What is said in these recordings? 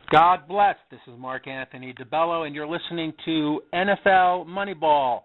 God bless. This is Mark Anthony DeBello, and you're listening to NFL Moneyball.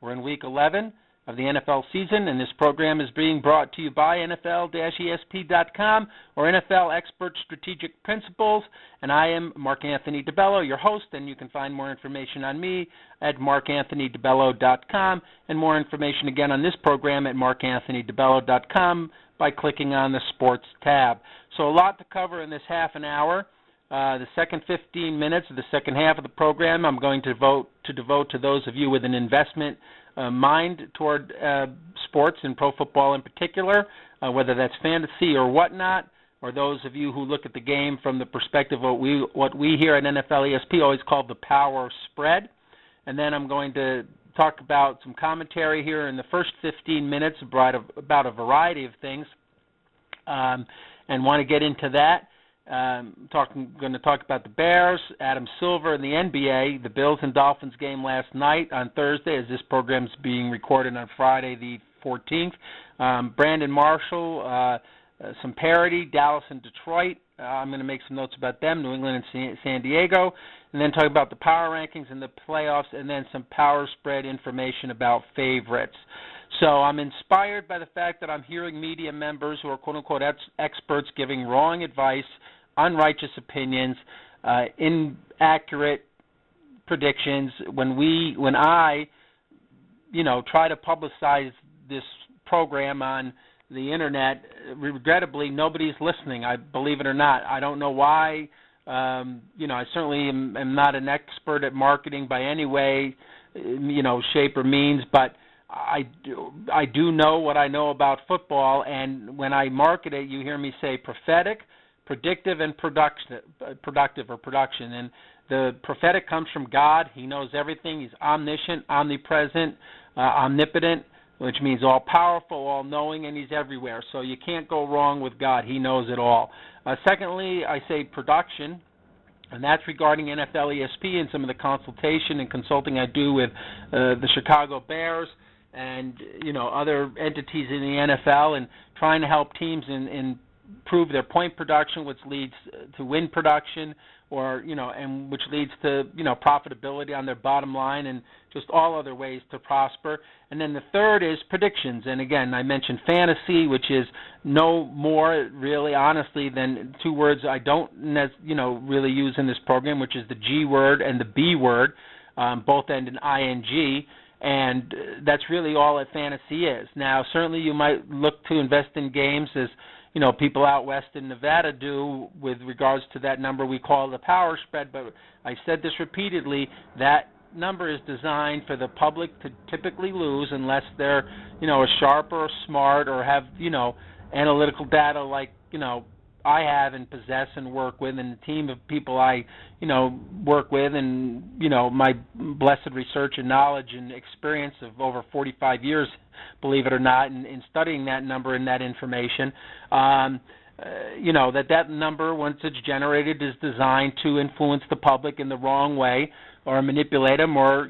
We're in Week 11 of the NFL season, and this program is being brought to you by NFL-ESP.com or NFL Expert Strategic Principles, and I am Mark Anthony DeBello, your host, and you can find more information on me at markanthonydebello.com, and more information again on this program at markanthonydebello.com by clicking on the Sports tab. So a lot to cover in this half an hour. The second 15 minutes of the second half of the program I'm going to devote to those of you with an investment mind toward sports and pro football in particular, whether that's fantasy or whatnot, or those of you who look at the game from the perspective of what we here at NFL ESP always call the power spread. And then I'm going to talk about some commentary here in the first 15 minutes about a variety of things, and want to get into that. Going to talk about the Bears, Adam Silver, and the NBA, the Bills and Dolphins game last night on Thursday, as this program is being recorded on Friday the 14th. Brandon Marshall, some parity, Dallas and Detroit. I'm going to make some notes about them, New England and San Diego, and then talk about the power rankings and the playoffs, and then some power spread information about favorites. So I'm inspired by the fact that I'm hearing media members who are quote-unquote experts giving wrong advice, unrighteous opinions, inaccurate predictions. When I try to publicize this program on the internet, regrettably nobody's listening. I believe it or not. I don't know why. I certainly am not an expert at marketing by any way, shape or means, but I do know what I know about football, and when I market it, you hear me say prophetic, predictive, and productive or production. And the prophetic comes from God. He knows everything. He's omniscient, omnipresent, omnipotent, which means all-powerful, all-knowing, and he's everywhere. So you can't go wrong with God. He knows it all. Secondly, I say production, and that's regarding NFL ESP and some of the consultation and consulting I do with the Chicago Bears and other entities in the NFL, and trying to help teams improve their point production, which leads to win production, or and which leads to profitability on their bottom line, and just all other ways to prosper. And then the third is predictions. And again, I mentioned fantasy, which is no more really, honestly, than two words I don't really use in this program, which is the G word and the B word, both end in ing. And that's really all that fantasy is. Now, certainly you might look to invest in games as people out west in Nevada do with regards to that number we call the power spread, but I've said this repeatedly, that number is designed for the public to typically lose unless they're, as sharp or smart or have, analytical data like, I have and possess and work with, and the team of people I, work with, and, my blessed research and knowledge and experience of over 45 years, believe it or not, in studying that number and that information, that number, once it's generated, is designed to influence the public in the wrong way or manipulate them or,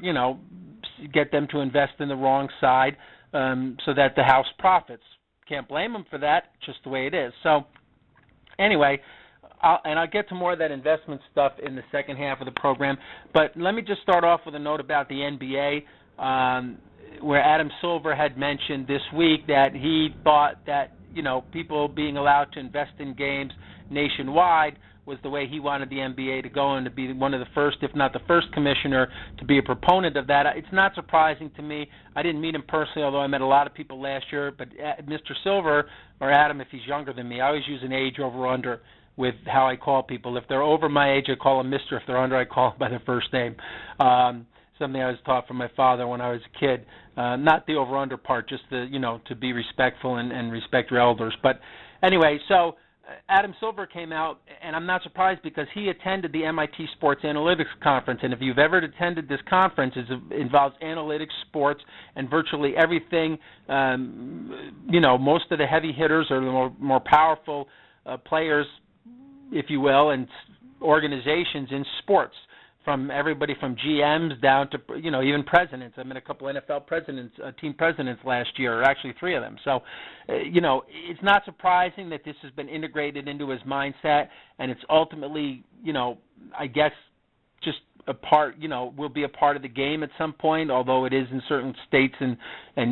get them to invest in the wrong side so that the house profits. Can't blame them for that, just the way it is. So, anyway, I'll get to more of that investment stuff in the second half of the program, but let me just start off with a note about the NBA, where Adam Silver had mentioned this week that he thought that, people being allowed to invest in games nationwide was the way he wanted the NBA to go and to be one of the first, if not the first commissioner to be a proponent of that. It's not surprising to me. I didn't meet him personally, although I met a lot of people last year, but Mr. Silver, or Adam if he's younger than me, I always use an age over-under with how I call people. If they're over my age, I call them Mr. If they're under, I call them by their first name. Something I was taught from my father when I was a kid. Not the over-under part, just the, to be respectful and respect your elders. But anyway, so Adam Silver came out, and I'm not surprised because he attended the MIT Sports Analytics Conference, and if you've ever attended this conference, it involves analytics, sports, and virtually everything, most of the heavy hitters or the more powerful players, if you will, and organizations in sports, from everybody from GMs down to, even presidents. I met a couple NFL presidents, team presidents last year, or actually three of them. So, it's not surprising that this has been integrated into his mindset, and it's ultimately, I guess, just a part, will be a part of the game at some point, although it is in certain states and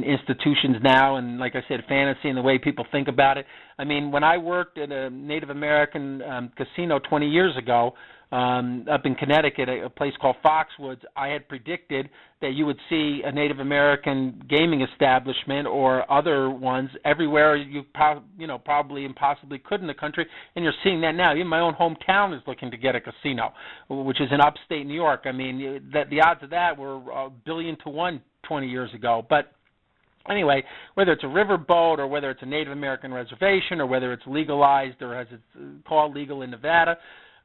institutions now, and like I said, fantasy and the way people think about it. I mean, when I worked at a Native American casino 20 years ago, up in Connecticut, a place called Foxwoods, I had predicted that you would see a Native American gaming establishment or other ones everywhere you probably and possibly could in the country, and you're seeing that now. Even my own hometown is looking to get a casino, which is in upstate New York. I mean, the odds of that were 1,000,000,000 to 1 20 years ago. But anyway, whether it's a riverboat or whether it's a Native American reservation or whether it's legalized or as it's called legal in Nevada,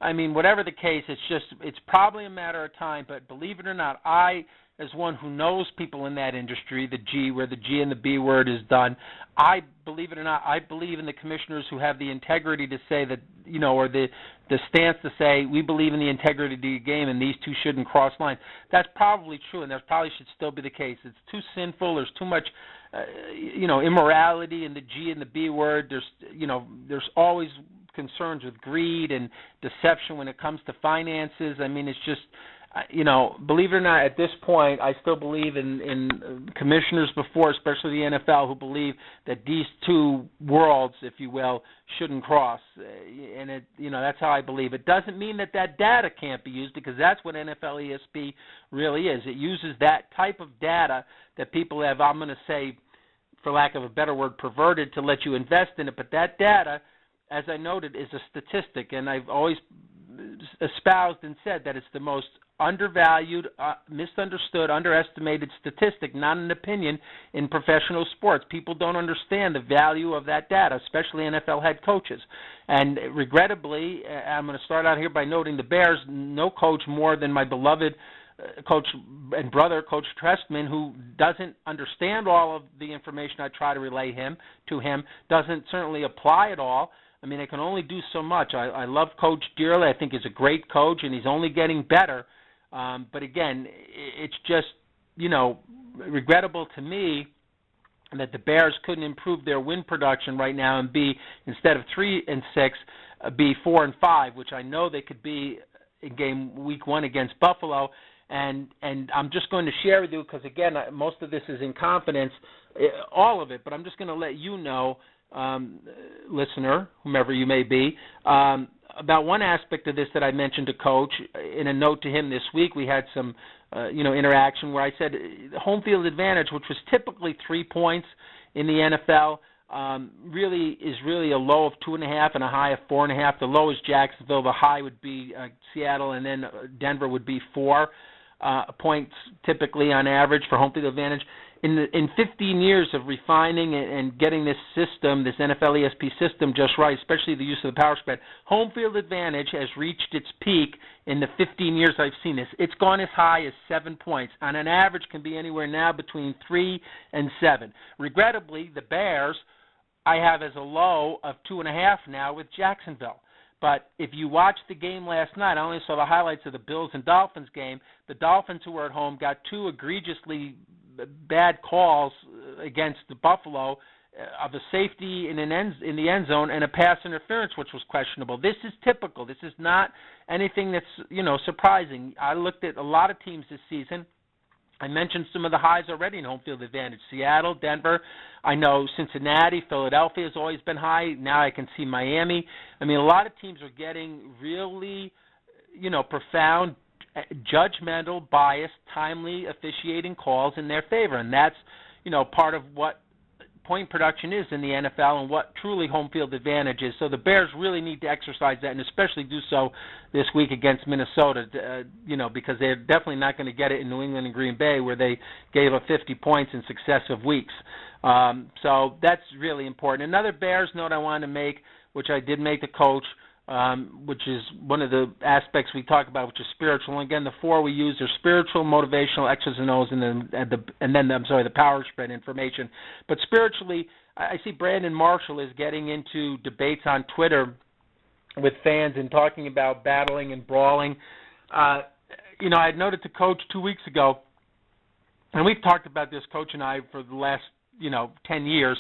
I mean, whatever the case, it's probably a matter of time. But believe it or not, I, as one who knows people in that industry, where the G and the B word is done, I believe it or not, I believe in the commissioners who have the integrity to say that, or the stance to say we believe in the integrity of the game and these two shouldn't cross lines. That's probably true, and that probably should still be the case. It's too sinful. There's too much, immorality in the G and the B word. There's always concerns with greed and deception when it comes to finances. I mean, it's just, believe it or not, at this point, I still believe in commissioners before, especially the NFL, who believe that these two worlds, if you will, shouldn't cross. And that's how I believe. It doesn't mean that data can't be used, because that's what NFL ESP really is. It uses that type of data that people have, I'm going to say, for lack of a better word, perverted to let you invest in it. But that data, as I noted, is a statistic, and I've always espoused and said that it's the most undervalued, misunderstood, underestimated statistic, not an opinion, in professional sports. People don't understand the value of that data, especially NFL head coaches. And regrettably, I'm going to start out here by noting the Bears, no coach more than my beloved coach and brother, Coach Trestman, who doesn't understand all of the information I try to relay to him, doesn't certainly apply it all. I mean, I can only do so much. I love Coach dearly. I think he's a great coach, and he's only getting better. But again, it's just, regrettable to me that the Bears couldn't improve their win production right now and be, instead of 3-6, be 4-5, which I know they could be in week 1 against Buffalo. And I'm just going to share with you, because again, most of this is in confidence, all of it, but I'm just going to let you know, listener, whomever you may be, about one aspect of this that I mentioned to Coach in a note to him this week. We had some, interaction where I said home field advantage, which was typically 3 points in the NFL, really is a low of 2.5 and a high of 4.5. The low is Jacksonville. The high would be Seattle, and then Denver would be 4 points typically on average for home field advantage. In 15 years of refining and getting this system, this NFL ESP system just right, especially the use of the power spread, home field advantage has reached its peak in the 15 years I've seen this. It's gone as high as 7 points. On an average, can be anywhere now between 3 and 7. Regrettably, the Bears I have as a low of 2.5 now with Jacksonville. But if you watched the game last night, I only saw the highlights of the Bills and Dolphins game. The Dolphins, who were at home, got 2 egregiously bad calls against the Buffalo of a safety in the end zone and a pass interference, which was questionable. This is typical. This is not anything that's surprising. I looked at a lot of teams this season. I mentioned some of the highs already in home field advantage. Seattle, Denver. I know Cincinnati, Philadelphia has always been high. Now I can see Miami. I mean, a lot of teams are getting really, profound, judgmental, biased, timely officiating calls in their favor. And that's, part of what point production is in the NFL and what truly home field advantage is. So the Bears really need to exercise that, and especially do so this week against Minnesota, because they're definitely not going to get it in New England and Green Bay, where they gave up 50 points in successive weeks. So that's really important. Another Bears note I wanted to make, which I did make the Coach, which is one of the aspects we talk about, which is spiritual. And again, the 4 we use are spiritual, motivational, X's and O's, and then the power spread information. But spiritually, I see Brandon Marshall is getting into debates on Twitter with fans and talking about battling and brawling. I had noted to Coach 2 weeks ago, and we've talked about this, Coach and I, for the last 10 years,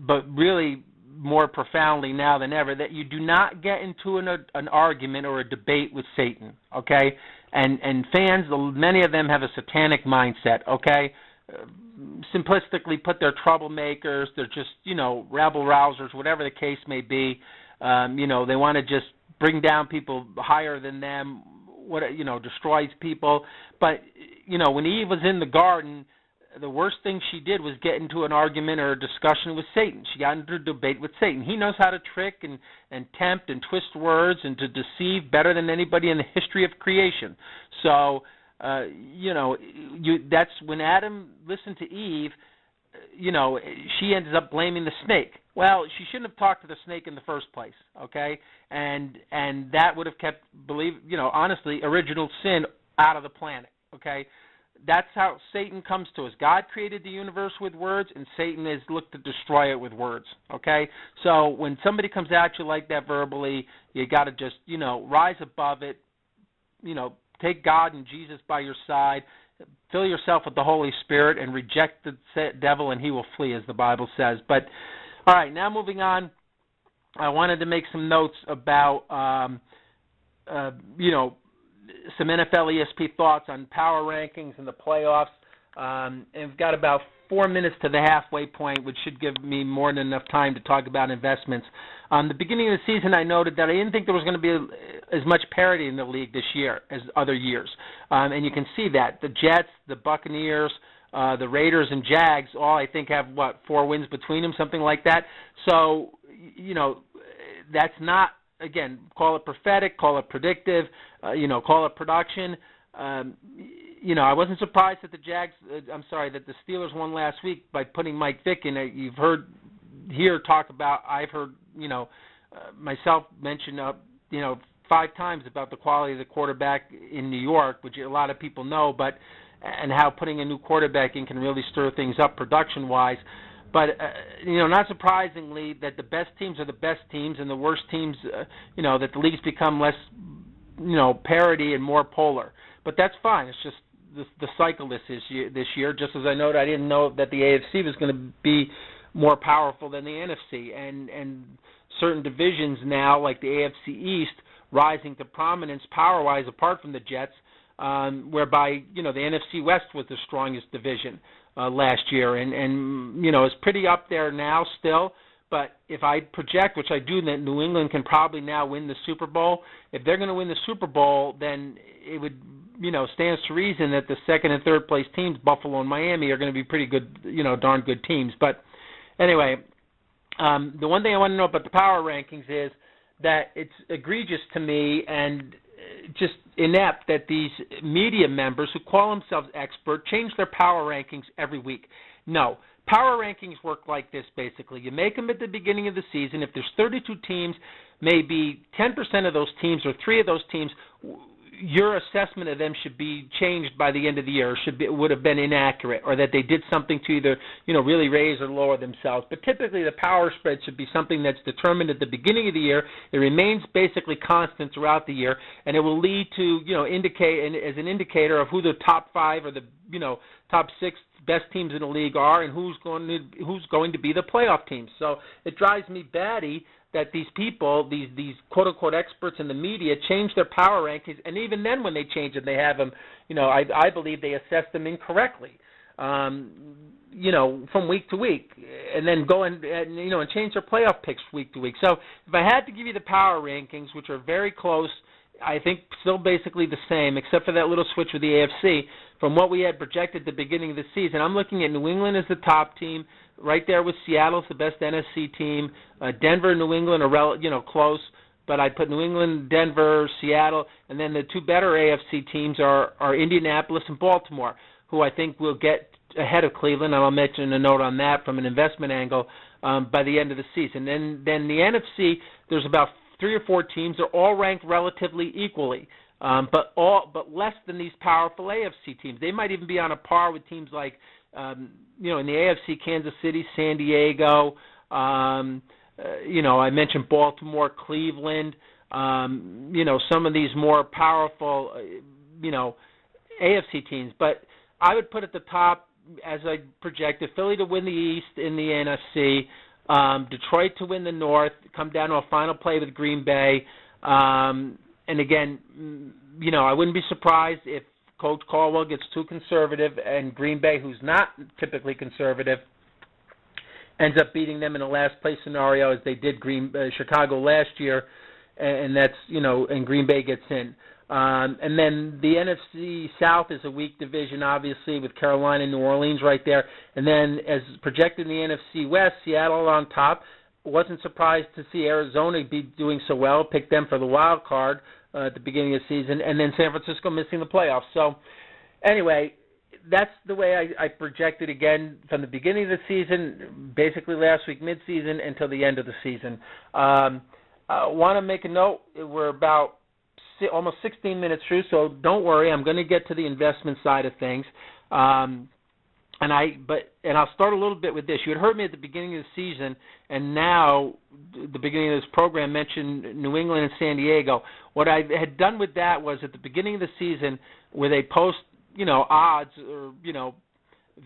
but really more profoundly now than ever that you do not get into an argument or a debate with Satan, okay? And fans, many of them have a satanic mindset, okay? Simplistically put, they're troublemakers, they're just, rabble-rousers, whatever the case may be. They want to just bring down people higher than them, destroys people. But, when Eve was in the garden, the worst thing she did was get into an argument or a discussion with Satan. She got into a debate with Satan. He knows how to trick and tempt and twist words and to deceive better than anybody in the history of creation. So, that's when Adam listened to Eve, she ended up blaming the snake. Well, she shouldn't have talked to the snake in the first place, okay? And that would have kept, honestly, original sin out of the planet, okay? That's how Satan comes to us. God created the universe with words, and Satan has looked to destroy it with words, okay? So when somebody comes at you like that verbally, you got to just, rise above it, take God and Jesus by your side, fill yourself with the Holy Spirit, and reject the devil, and he will flee, as the Bible says. But, all right, now moving on, I wanted to make some notes about, some NFL ESP thoughts on power rankings and the playoffs. And we've got about 4 minutes to the halfway point, which should give me more than enough time to talk about investments. The beginning of the season, I noted that I didn't think there was going to be as much parity in the league this year as other years. And you can see that. The Jets, the Buccaneers, the Raiders, and Jags all, I think, have, 4 wins between them, something like that. So, that's not, again, call it prophetic, call it predictive, call it production. I wasn't surprised that that the Steelers won last week by putting Mike Vick in. You've heard I've heard, myself mention, 5 times about the quality of the quarterback in New York, which a lot of people know, and how putting a new quarterback in can really stir things up production-wise. But, not surprisingly, that the best teams are the best teams and the worst teams, that the leagues become less, parity and more polar. But that's fine. It's just the cycle this year. Just as I noted, I didn't know that the AFC was going to be more powerful than the NFC. And certain divisions now, like the AFC East, rising to prominence power-wise apart from the Jets, whereby, the NFC West was the strongest division last year, and it's pretty up there now still. But if I project, which I do, that New England can probably now win the Super Bowl. If they're going to win the Super Bowl, then it would, stands to reason that the second and third place teams, Buffalo and Miami, are going to be pretty good, darn good teams. But anyway, the one thing I want to know about the power rankings is that it's egregious to me and just inept that these media members who call themselves expert change their power rankings every week. No. Power rankings work like this, basically. You make them at the beginning of the season. If there's 32 teams, maybe 10% of those teams or 3 of those teams, your assessment of them should be changed by the end of the year, or would have been inaccurate, or that they did something to either, really raise or lower themselves. But typically the power spread should be something that's determined at the beginning of the year. It remains basically constant throughout the year, and it will lead to, indicate as an indicator of who the top 5 or the, top 6 best teams in the league are, and who's going to be the playoff teams. So it drives me batty that these people, these quote-unquote experts in the media, change their power rankings, and even then when they change it, they have them, I believe they assess them incorrectly, from week to week, and then go and change their playoff picks week to week. So if I had to give you the power rankings, which are very close, I think still basically the same, except for that little switch with the AFC, from what we had projected at the beginning of the season, I'm looking at New England as the top team, right there with Seattle's the best NFC team. Denver and New England are close, but I'd put New England, Denver, Seattle, and then the 2 better AFC teams are Indianapolis and Baltimore, who I think will get ahead of Cleveland, and I'll mention a note on that from an investment angle by the end of the season. Then the NFC, there's about 3 or 4 teams. They're all ranked relatively equally, but less than these powerful AFC teams. They might even be on a par with teams like, in the AFC, Kansas City, San Diego. I mentioned Baltimore, Cleveland. Some of these more powerful, AFC teams. But I would put at the top, as I projected, Philly to win the East in the NFC. Detroit to win the North, come down to a final play with Green Bay. And again, I wouldn't be surprised if Coach Caldwell gets too conservative and Green Bay, who's not typically conservative, ends up beating them in a last place scenario as they did Chicago last year, and that's and Green Bay gets in. And then the NFC South is a weak division, obviously, with Carolina and New Orleans right there. And then, as projected in the NFC West, Seattle on top. Wasn't surprised to see Arizona be doing so well. Picked them for the wild card at the beginning of the season. And then San Francisco missing the playoffs. So, anyway, that's the way I projected again from the beginning of the season, basically last week, mid-season, until the end of the season. I want to make a note. We're about almost 16 minutes through, so don't worry. I'm going to get to the investment side of things. And I'll start a little bit with this. You had heard me at the beginning of the season, and now the beginning of this program mentioned New England and San Diego. What I had done with that was at the beginning of the season, where they post, odds or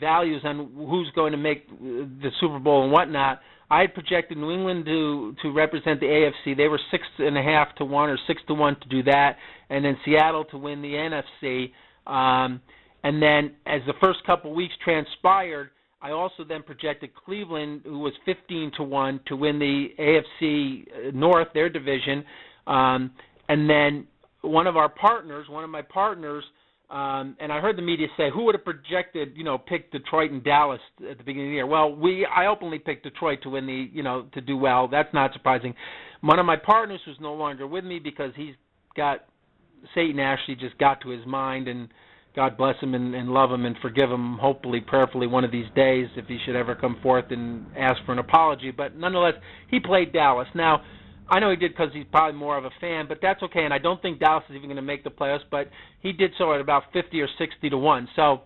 values on who's going to make the Super Bowl and whatnot. I had projected New England to represent the AFC. They were 6.5 to 1 or 6 to 1 to do that, and then Seattle to win the NFC. And then as the first couple weeks transpired, I also then projected Cleveland, who was 15 to 1, to win the AFC North, their division. And then one of my partners, and I heard the media say, who would have projected, pick Detroit and Dallas at the beginning of the year? Well, I openly picked Detroit to win to do well. That's not surprising. One of my partners who's no longer with me because Satan actually just got to his mind, and God bless him and love him and forgive him, hopefully, prayerfully, one of these days if he should ever come forth and ask for an apology. But nonetheless, he played Dallas. Now, I know he did because he's probably more of a fan, but that's okay, and I don't think Dallas is even going to make the playoffs, but he did so at about 50 or 60 to 1. So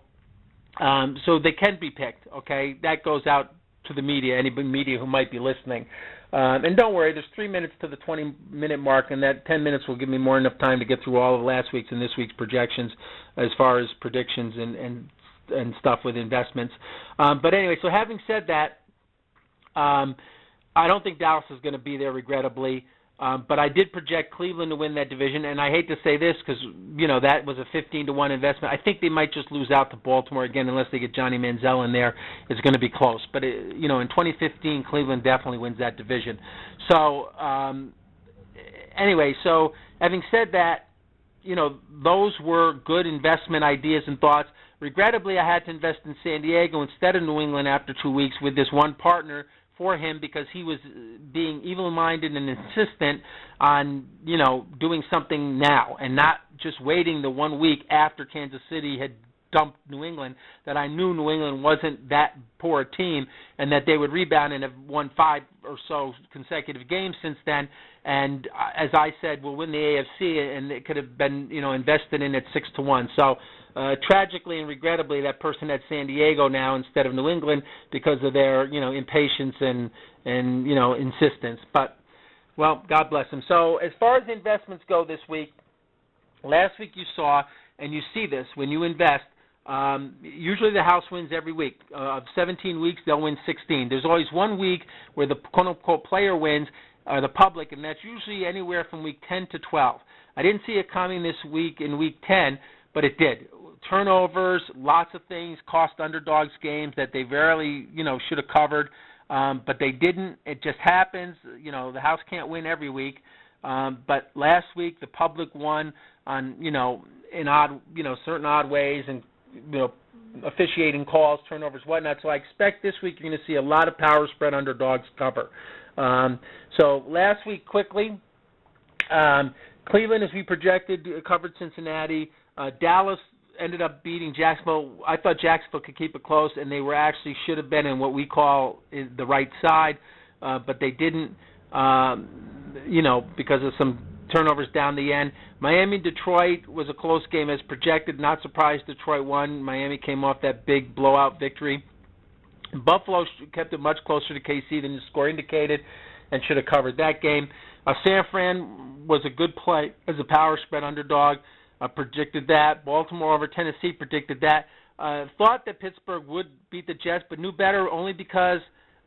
they can be picked, okay? That goes out to the media, any media who might be listening. And don't worry, there's 3 minutes to the 20-minute mark, and that 10 minutes will give me more enough time to get through all of last week's and this week's projections as far as predictions and stuff with investments. But anyway, so having said that, I don't think Dallas is going to be there, regrettably. But I did project Cleveland to win that division, and I hate to say this because, that was a 15 to 1 investment. I think they might just lose out to Baltimore again unless they get Johnny Manziel in there. It's going to be close. But, in 2015, Cleveland definitely wins that division. So, anyway, so having said that, those were good investment ideas and thoughts. Regrettably, I had to invest in San Diego instead of New England after 2 weeks with this one partner for him because he was being evil-minded and insistent on, doing something now and not just waiting the 1 week after Kansas City had dumped New England, that I knew New England wasn't that poor a team and that they would rebound and have won 5 or so consecutive games since then. And as I said, we'll win the AFC, and it could have been, invested in at 6 to 1. So tragically and regrettably, that person had San Diego now instead of New England because of their, impatience and insistence. But, well, God bless them. So as far as investments go this week, last week you saw, and you see this when you invest, usually the house wins every week. Of 17 weeks, they'll win 16. There's always 1 week where the quote-unquote player wins, the public, and that's usually anywhere from week 10 to 12. I didn't see it coming this week in week 10, but it did. Turnovers, lots of things, cost underdogs games that they rarely, should have covered, but they didn't. It just happens. The house can't win every week. But last week the public won on, in odd, certain odd ways and, officiating calls, turnovers, whatnot. So I expect this week you're going to see a lot of power spread underdogs cover. So last week, quickly, Cleveland, as we projected, covered Cincinnati. Dallas ended up beating Jacksonville. I thought Jacksonville could keep it close, and they were actually should have been in what we call the right side, but they didn't, because of some turnovers down the end. Miami-Detroit was a close game as projected. Not surprised Detroit won. Miami came off that big blowout victory. Buffalo kept it much closer to KC than the score indicated and should have covered that game. San Fran was a good play as a power spread underdog. Predicted that. Baltimore over Tennessee, predicted that. Thought that Pittsburgh would beat the Jets, but knew better only because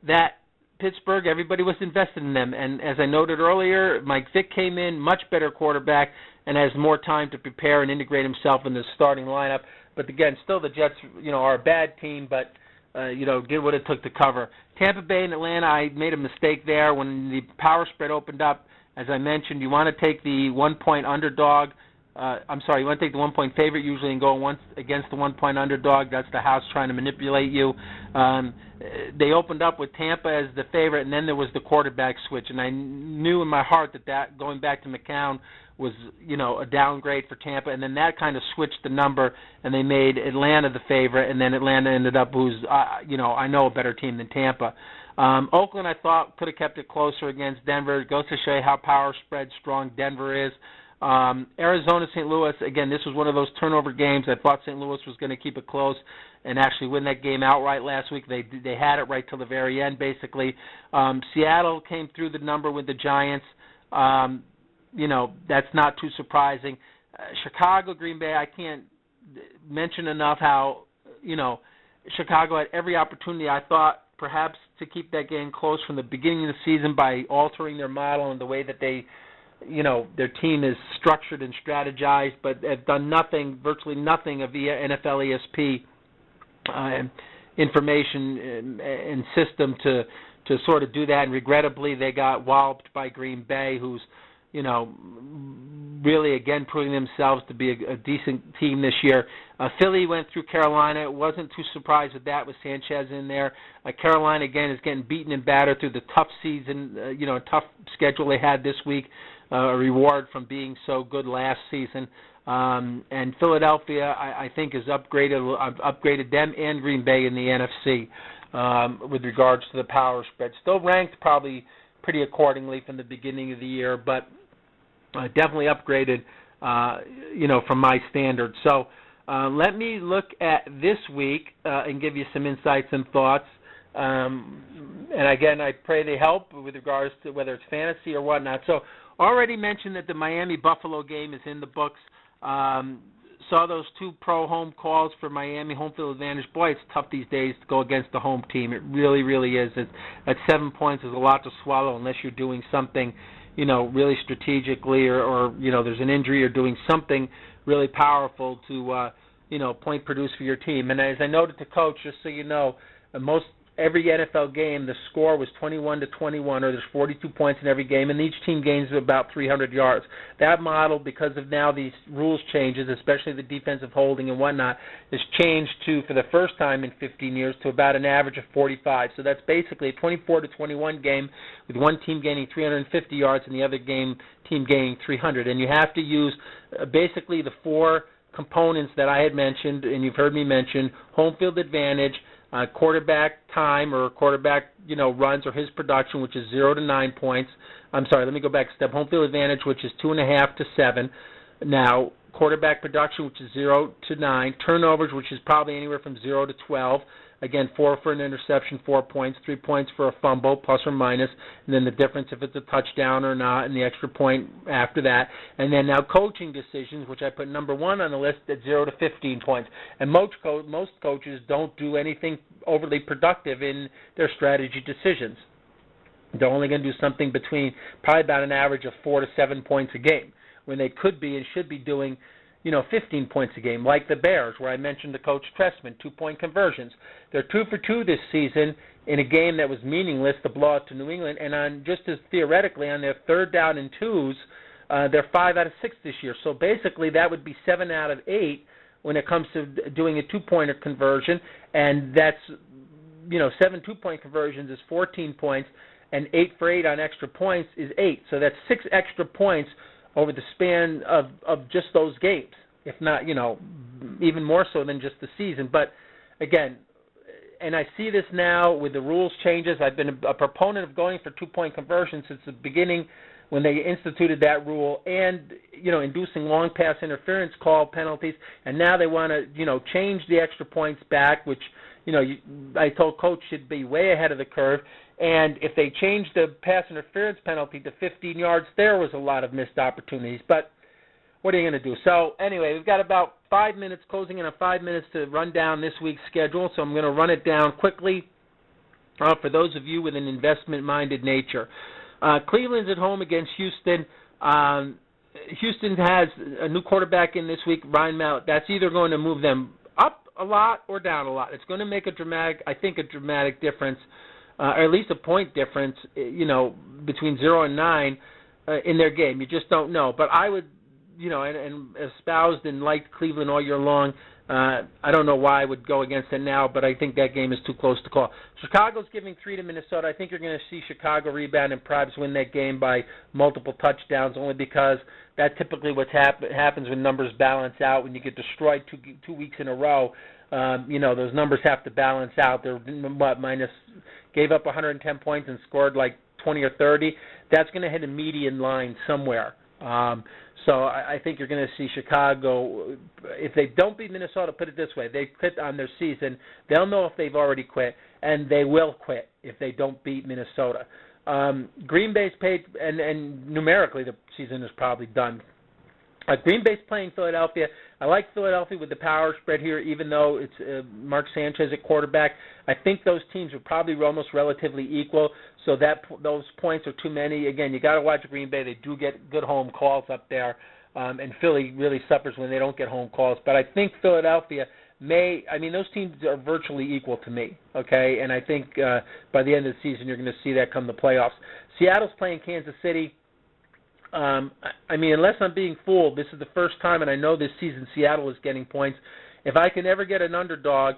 that Pittsburgh, everybody was invested in them. And as I noted earlier, Mike Vick came in, much better quarterback, and has more time to prepare and integrate himself in the starting lineup. But again, still the Jets, are a bad team, but did what it took to cover. Tampa Bay and Atlanta, I made a mistake there when the power spread opened up. As I mentioned, you want to take the 1-point underdog. You want to take the 1-point favorite usually and go once against the 1-point underdog. That's the house trying to manipulate you. They opened up with Tampa as the favorite, and then there was the quarterback switch. And I knew in my heart that going back to McCown was, a downgrade for Tampa. And then that kind of switched the number, and they made Atlanta the favorite, and then Atlanta ended up I know a better team than Tampa. Oakland, I thought, could have kept it closer against Denver. It goes to show you how power spread strong Denver is. Arizona, St. Louis, again, this was one of those turnover games. I thought St. Louis was going to keep it close and actually win that game outright last week. They had it right till the very end, basically. Seattle came through the number with the Giants. That's not too surprising. Chicago, Green Bay, I can't mention enough how, Chicago had every opportunity, I thought, perhaps to keep that game close from the beginning of the season by altering their model and the way that they their team is structured and strategized, but have done nothing, virtually nothing of the NFL ESP information and system to sort of do that. And regrettably, they got walloped by Green Bay, who's, really, again, proving themselves to be a decent team this year. Philly went through Carolina. Wasn't too surprised with that, with Sanchez in there. Carolina, again, is getting beaten and battered through the tough season, tough schedule they had this week. A reward from being so good last season. And Philadelphia, I think, has upgraded them and Green Bay in the NFC with regards to the power spread. Still ranked probably pretty accordingly from the beginning of the year, but definitely upgraded, from my standards. So let me look at this week and give you some insights and thoughts. And again, I pray they help with regards to whether it's fantasy or whatnot. So already mentioned that the Miami-Buffalo game is in the books. Saw those 2 pro home calls for Miami, home field advantage. Boy, it's tough these days to go against the home team. It really, really is. At 7 points is a lot to swallow unless you're doing something, really strategically or there's an injury or doing something really powerful to, point produce for your team. And as I noted to Coach, just so you know, every NFL game, the score was 21-21, or there's 42 points in every game, and each team gains about 300 yards. That model, because of now these rules changes, especially the defensive holding and whatnot, has changed to, for the first time in 15 years, to about an average of 45. So that's basically a 24-21 game with one team gaining 350 yards and the other team gaining 300. And you have to use basically the 4 components that I had mentioned, and you've heard me mention: home field advantage, quarterback time or quarterback, runs or his production, which is 0 to 9 points. I'm sorry, let me go back a step. Home field advantage, which is 2.5 to 7. Now, quarterback production, which is 0 to 9. Turnovers, which is probably anywhere from 0 to 12. Again, 4 for an interception, 4 points, 3 points for a fumble, plus or minus, and then the difference if it's a touchdown or not, and the extra point after that. And then now coaching decisions, which I put number 1 on the list at 0 to 15 points. And most coaches don't do anything overly productive in their strategy decisions. They're only going to do something between probably about an average of 4 to 7 points a game, when they could be and should be doing 15 points a game, like the Bears, where I mentioned to Coach Trestman, 2-point conversions. They're 2 for 2 this season in a game that was meaningless, the blowout to New England, and on just as theoretically, on their 3rd down and 2s, they're 5 out of 6 this year. So basically, that would be 7 out of 8 when it comes to doing a 2-pointer conversion, and that's 7 2-point conversions is 14 points, and 8 for 8 on extra points is 8. So that's 6 extra points over the span of just those games, if not, even more so than just the season. But, again, and I see this now with the rules changes. I've been a proponent of going for 2-point conversions since the beginning when they instituted that rule and, inducing long pass interference call penalties. And now they want to, change the extra points back, which, I told Coach should be way ahead of the curve. And if they changed the pass interference penalty to 15 yards, there was a lot of missed opportunities. But what are you going to do? So, anyway, we've got about 5 minutes, closing in on 5 minutes to run down this week's schedule. So I'm going to run it down quickly. for those of you with an investment-minded nature. Cleveland's at home against Houston. Houston has a new quarterback in this week, Ryan Mallett. That's either going to move them up a lot or down a lot. It's going to make a dramatic difference, or at least a point difference, between 0 and 9 in their game. You just don't know. But I would, and espoused and liked Cleveland all year long. I don't know why I would go against it now, but I think that game is too close to call. Chicago's giving 3 to Minnesota. I think you're going to see Chicago rebound and perhaps win that game by multiple touchdowns, only because that's typically what happens when numbers balance out. When you get destroyed two weeks in a row, those numbers have to balance out. They're gave up 110 points and scored like 20 or 30. That's going to hit a median line somewhere. So I think you're going to see Chicago, if they don't beat Minnesota, put it this way, they quit on their season, they'll know if they've already quit, and they will quit if they don't beat Minnesota. Green Bay's paid, and numerically the season is probably done. Green Bay's playing Philadelphia. I like Philadelphia with the power spread here, even though it's Mark Sanchez at quarterback. I think those teams are probably almost relatively equal, so that those points are too many. Again, you got to watch Green Bay. They do get good home calls up there, and Philly really suffers when they don't get home calls. But I think Philadelphia those teams are virtually equal to me, okay? And I think by the end of the season you're going to see that come the playoffs. Seattle's playing Kansas City. Unless I'm being fooled, this is the first time, and I know this season Seattle is getting points. If I can ever get an underdog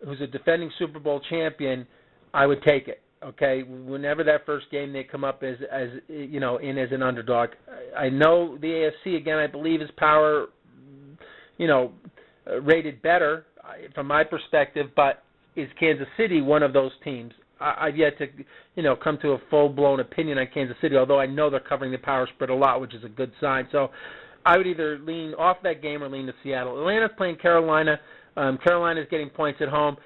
who's a defending Super Bowl champion, I would take it. Okay, whenever that first game they come up as an underdog. I know the AFC again. I believe is power, rated better from my perspective, but is Kansas City one of those teams? I've yet to, come to a full-blown opinion on Kansas City, although I know they're covering the power spread a lot, which is a good sign. So I would either lean off that game or lean to Seattle. Atlanta's playing Carolina. Carolina's getting points at home.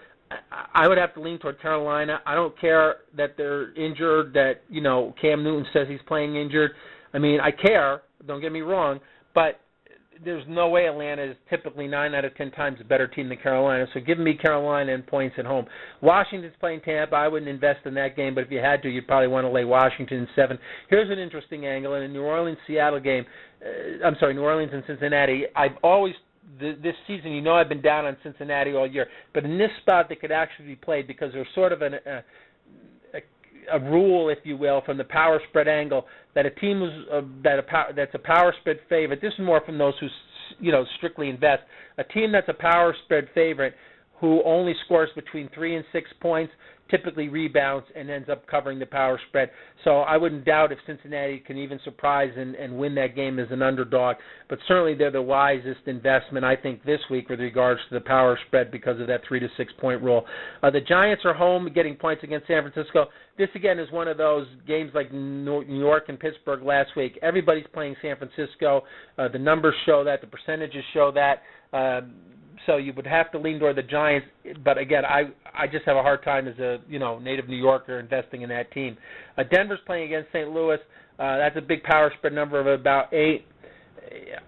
I would have to lean toward Carolina. I don't care that they're injured, that, Cam Newton says he's playing injured. I care, don't get me wrong, but there's no way Atlanta is typically 9 out of 10 times a better team than Carolina. So give me Carolina and points at home. Washington's playing Tampa. I wouldn't invest in that game, but if you had to, you'd probably want to lay Washington in 7. Here's an interesting angle. In a New Orleans-Seattle game, New Orleans and Cincinnati, I've always, this season, I've been down on Cincinnati all year, but in this spot they could actually be played because there's sort of a rule, if you will, from the power spread angle that a team that's a power spread favorite. This is more from those who strictly invest. A team that's a power spread favorite who only scores between 3 and 6 points typically rebounds and ends up covering the power spread. So I wouldn't doubt if Cincinnati can even surprise and win that game as an underdog. But certainly they're the wisest investment, I think, this week with regards to the power spread because of that 3 to 6 point rule. The Giants are home getting points against San Francisco. This, again, is one of those games like New York and Pittsburgh last week. Everybody's playing San Francisco. The numbers show that. The percentages show that. So you would have to lean toward the Giants, but again, I just have a hard time as a native New Yorker investing in that team. Denver's playing against St. Louis. That's a big power spread number of about 8.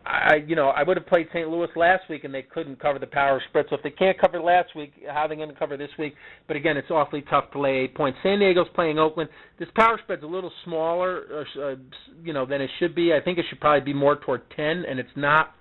I would have played St. Louis last week and they couldn't cover the power spread. So if they can't cover last week, how are they going to cover this week? But again, it's awfully tough to lay 8 points. San Diego's playing Oakland. This power spread's a little smaller, than it should be. I think it should probably be more toward 10, and it's not.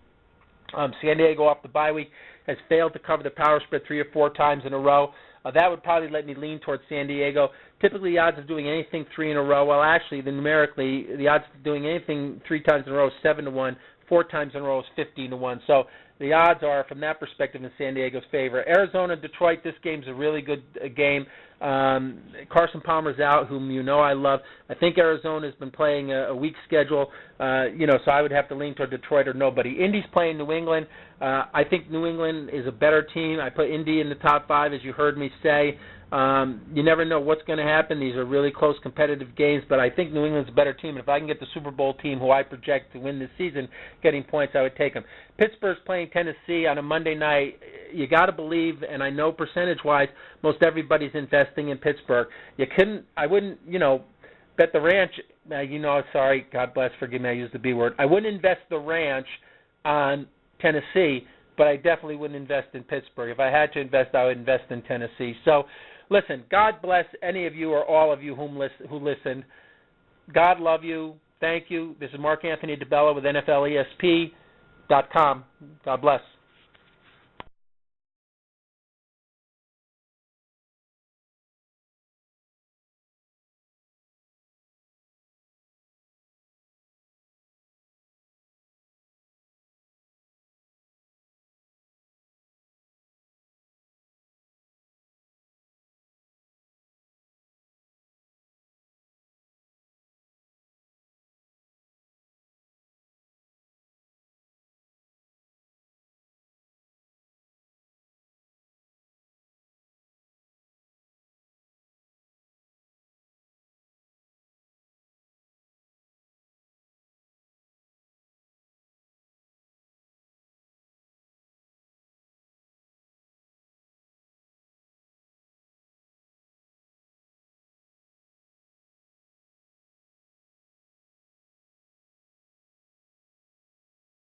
San Diego off the bye week has failed to cover the power spread 3 or 4 times in a row. That would probably let me lean towards San Diego. Typically, the odds of doing anything 3 in a row, well, actually, numerically, the odds of doing anything 3 times in a row is 7 to 1. 4 times in a row is 15 to 1. So the odds are, from that perspective, in San Diego's favor. Arizona, Detroit, this game's a really good game. Carson Palmer's out, whom I love. I think Arizona's been playing a weak schedule, so I would have to lean toward Detroit or nobody. Indy's playing New England. I think New England is a better team. I put Indy in the top 5, as you heard me say. You never know what's going to happen. These are really close competitive games, but I think New England's a better team. And if I can get the Super Bowl team, who I project to win this season, getting points, I would take them. Pittsburgh's playing Tennessee on a Monday night. You got to believe, and I know percentage-wise, most everybody's investing in Pittsburgh. I wouldn't, bet the ranch. Sorry, God bless, forgive me, I used the B word. I wouldn't invest the ranch on Tennessee, but I definitely wouldn't invest in Pittsburgh. If I had to invest, I would invest in Tennessee. So listen, God bless any of you or all of you who listened. God love you. Thank you. This is Mark Anthony DeBello with NFLESP.com. God bless.